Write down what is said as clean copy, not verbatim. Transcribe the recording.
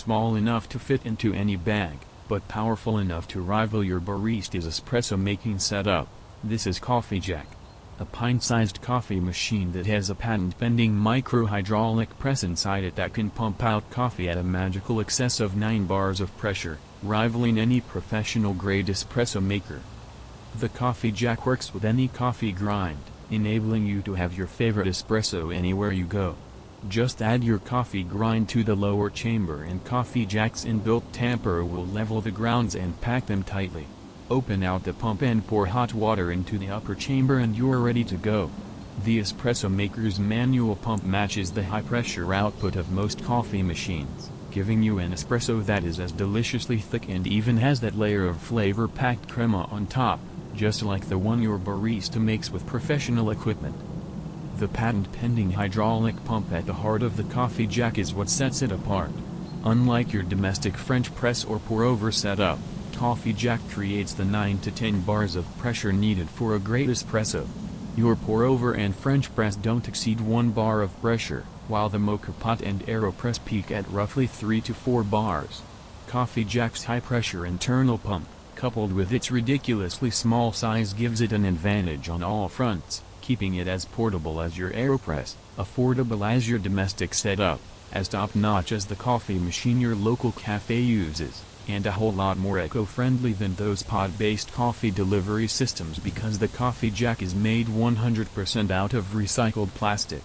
small enough to fit into any bag, but powerful enough to rival your barista's espresso-making setup. This is COFFEEJACK, a pint-sized coffee machine that has a patent-pending micro-hydraulic press inside it that can pump out coffee at a magical excess of 9 bars of pressure, rivaling any professional-grade espresso maker. The COFFEEJACK works with any coffee grind, enabling you to have your favorite espresso anywhere you go. Just add your coffee grind to the lower chamber and COFFEEJACK's inbuilt tamper will level the grounds and pack them tightly. Open out the pump and pour hot water into the upper chamber and you're ready to go. The espresso maker's manual pump matches the high-pressure output of most coffee machines, giving you an espresso that is as deliciously thick and even has that layer of flavor-packed crema on top, just like the one your barista makes with professional equipment. The patent-pending hydraulic pump at the heart of the COFFEEJACK is what sets it apart. Unlike your domestic French press or pour-over setup, COFFEEJACK creates the 9 to 10 bars of pressure needed for a great espresso. Your pour-over and French press don't exceed 1 bar of pressure, while the mocha pot and AeroPress peak at roughly 3 to 4 bars. COFFEEJACK's high-pressure internal pump, coupled with its ridiculously small size, gives it an advantage on all fronts, keeping it as portable as your AeroPress, affordable as your domestic setup, as top-notch as the coffee machine your local cafe uses, and a whole lot more eco-friendly than those pod-based coffee delivery systems because the COFFEEJACK is made 100% out of recycled plastic.